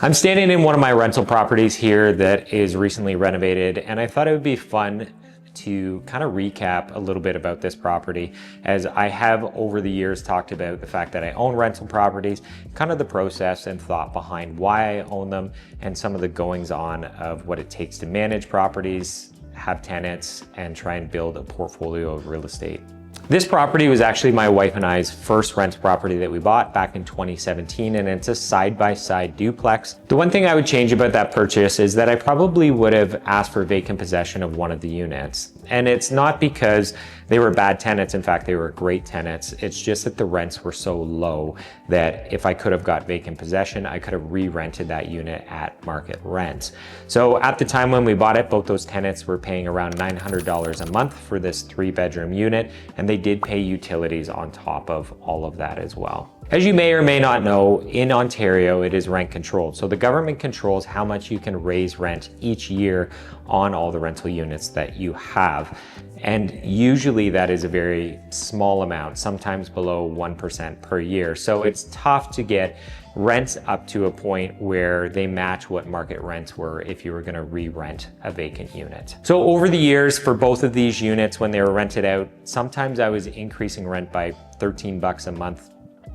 I'm standing in one of my rental properties here that is recently renovated, and I thought it would be fun to kind of recap a little bit about this property, as I have over the years talked about the fact that I own rental properties, kind of the process and thought behind why I own them, and some of the goings on of what it takes to manage properties, have tenants, and try and build a portfolio of real estate. This property was actually my wife and I's first rental property that we bought back in 2017, and it's a side-by-side duplex. The one thing I would change about that purchase is that I probably would have asked for vacant possession of one of the units. And it's not because they were bad tenants. In fact, they were great tenants. It's just that the rents were so low that if I could have got vacant possession, I could have re-rented that unit at market rent. So at the time when we bought it, both those tenants were paying around $900 a month for this 3-bedroom unit, and they did pay utilities on top of all of that as well. As you may or may not know, in Ontario, it is rent controlled. So the government controls how much you can raise rent each year on all the rental units that you have. And usually that is a very small amount, sometimes below 1% per year. So it's tough to get rents up to a point where they match what market rents were if you were going to re-rent a vacant unit. So over the years for both of these units, when they were rented out, sometimes I was increasing rent by 13 bucks a month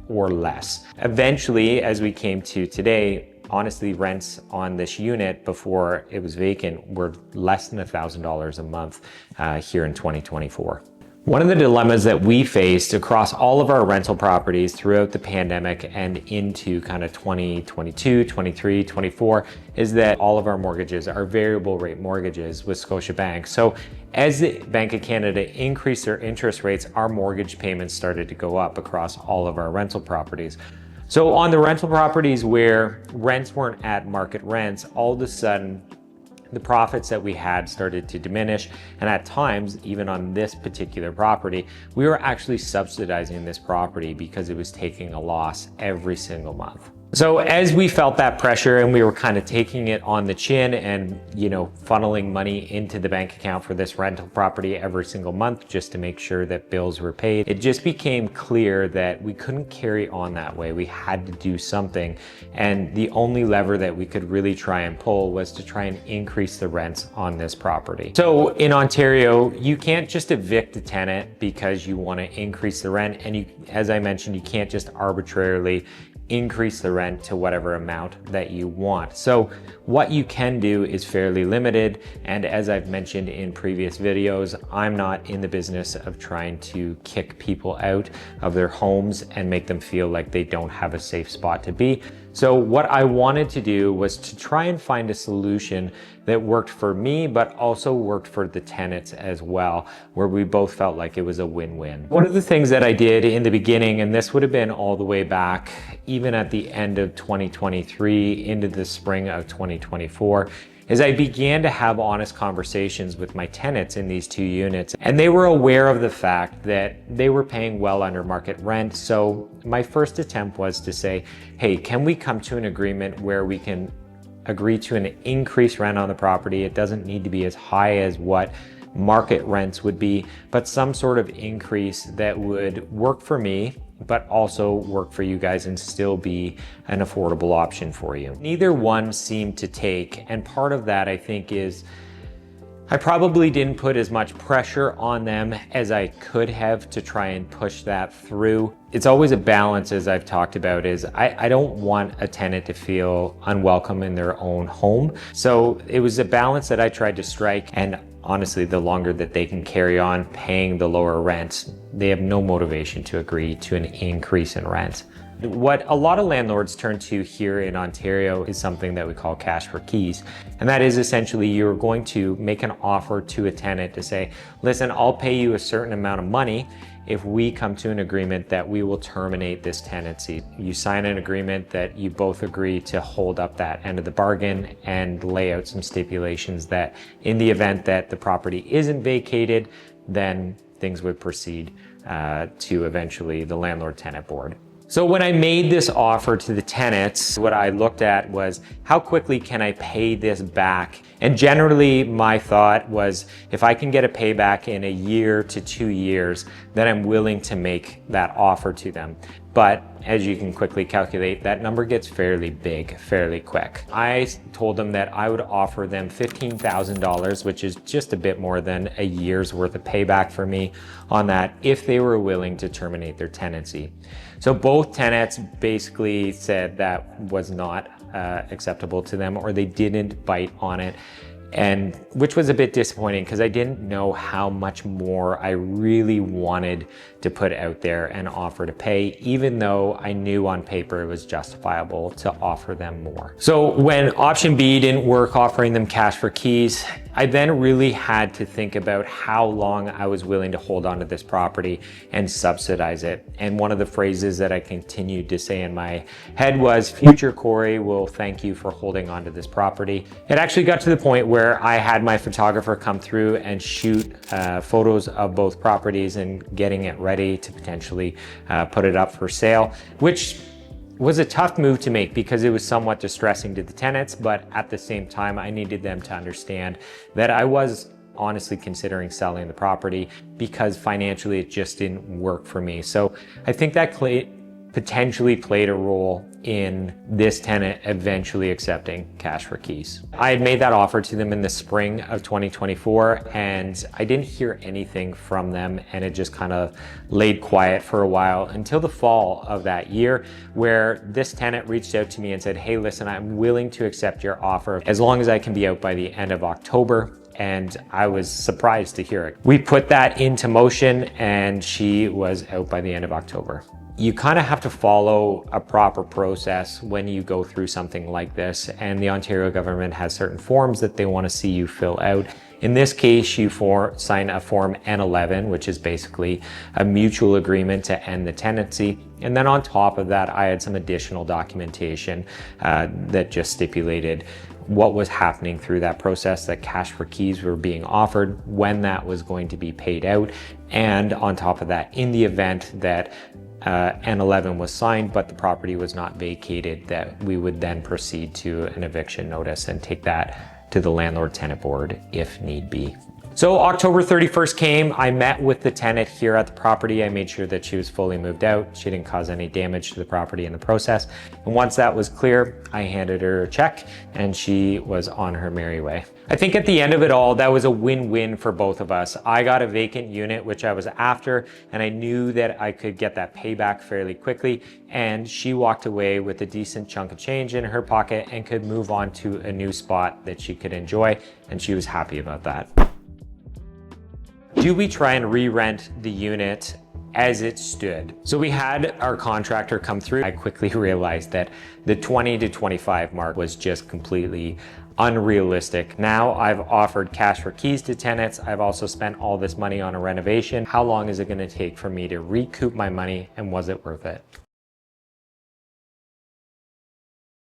or less. Eventually, as we came to today, honestly, rents on this unit before it was vacant were less than $1,000 a month here in 2024. One of the dilemmas that we faced across all of our rental properties throughout the pandemic and into kind of 2022, 23, 24 is that all of our mortgages are variable rate mortgages with Scotiabank. So as the Bank of Canada increased their interest rates, our mortgage payments started to go up across all of our rental properties. So on the rental properties where rents weren't at market rents, all of a sudden the profits that we had started to diminish. And at times, even on this particular property, we were actually subsidizing this property because it was taking a loss every single month. So as we felt that pressure and we were kind of taking it on the chin and, funneling money into the bank account for this rental property every single month just to make sure that bills were paid, it just became clear that we couldn't carry on that way. We had to do something. And the only lever that we could really try and pull was to try and increase the rents on this property. So in Ontario, you can't just evict a tenant because you want to increase the rent. And as I mentioned, you can't just arbitrarily increase the rent to whatever amount that you want. So what you can do is fairly limited. And as I've mentioned in previous videos, I'm not in the business of trying to kick people out of their homes and make them feel like they don't have a safe spot to be. So what I wanted to do was to try and find a solution that worked for me, but also worked for the tenants as well, where we both felt like it was a win-win. One of the things that I did in the beginning, and this would have been all the way back, even at the end of 2023 into the spring of 2024, is I began to have honest conversations with my tenants in these 2 units, and they were aware of the fact that they were paying well under market rent. So my first attempt was to say, hey, can we come to an agreement where we can agree to an increased rent on the property? It doesn't need to be as high as what market rents would be, but some sort of increase that would work for me, but also work for you guys and still be an affordable option for you. Neither one seemed to take, and part of that I think is I probably didn't put as much pressure on them as I could have to try and push that through. It's always a balance, as I've talked about, is I don't want a tenant to feel unwelcome in their own home. So it was a balance that I tried to strike, and honestly, the longer that they can carry on paying the lower rent, they have no motivation to agree to an increase in rent. What a lot of landlords turn to here in Ontario is something that we call cash for keys. And that is essentially you're going to make an offer to a tenant to say, listen, I'll pay you a certain amount of money if we come to an agreement that we will terminate this tenancy. You sign an agreement that you both agree to hold up that end of the bargain and lay out some stipulations that in the event that the property isn't vacated, then things would proceed to eventually the landlord-tenant board. So when I made this offer to the tenants, what I looked at was how quickly can I pay this back? And generally my thought was if I can get a payback in 1 year to 2 years, then I'm willing to make that offer to them. But as you can quickly calculate, that number gets fairly big fairly quick. I told them that I would offer them $15,000, which is just a bit more than a year's worth of payback for me on that, if they were willing to terminate their tenancy. So both tenants basically said that was not acceptable to them, or they didn't bite on it. And which was a bit disappointing because I didn't know how much more I really wanted to put out there and offer to pay, even though I knew on paper it was justifiable to offer them more. So when option B didn't work, offering them cash for keys, I then really had to think about how long I was willing to hold on to this property and subsidize it. And one of the phrases that I continued to say in my head was, future Cory will thank you for holding on to this property. It actually got to the point where I had my photographer come through and shoot photos of both properties and getting it ready to potentially put it up for sale, which was a tough move to make because it was somewhat distressing to the tenants, but at the same time, I needed them to understand that I was honestly considering selling the property because financially it just didn't work for me. So I think that potentially played a role in this tenant eventually accepting cash for keys. I had made that offer to them in the spring of 2024 and I didn't hear anything from them, and it just kind of laid quiet for a while until the fall of that year, where this tenant reached out to me and said, hey, listen, I'm willing to accept your offer as long as I can be out by the end of October. And I was surprised to hear it. We put that into motion and she was out by the end of October. You kind of have to follow a proper process when you go through something like this, and the Ontario government has certain forms that they want to see you fill out. In this case, you sign a form N11, which is basically a mutual agreement to end the tenancy. And then on top of that, I had some additional documentation that just stipulated what was happening through that process, that cash for keys were being offered, when that was going to be paid out. And on top of that, in the event that N11 was signed, but the property was not vacated, that we would then proceed to an eviction notice and take that to the landlord tenant board if need be. So October 31st came, I met with the tenant here at the property. I made sure that she was fully moved out. She didn't cause any damage to the property in the process. And once that was clear, I handed her a check and she was on her merry way. I think at the end of it all, that was a win-win for both of us. I got a vacant unit, which I was after, and I knew that I could get that payback fairly quickly. And she walked away with a decent chunk of change in her pocket and could move on to a new spot that she could enjoy. And she was happy about that. Do we try and re-rent the unit as it stood? So we had our contractor come through. I quickly realized that the 20 to 25 mark was just completely unrealistic. Now I've offered cash for keys to tenants. I've also spent all this money on a renovation. How long is it going to take for me to recoup my money, and was it worth it?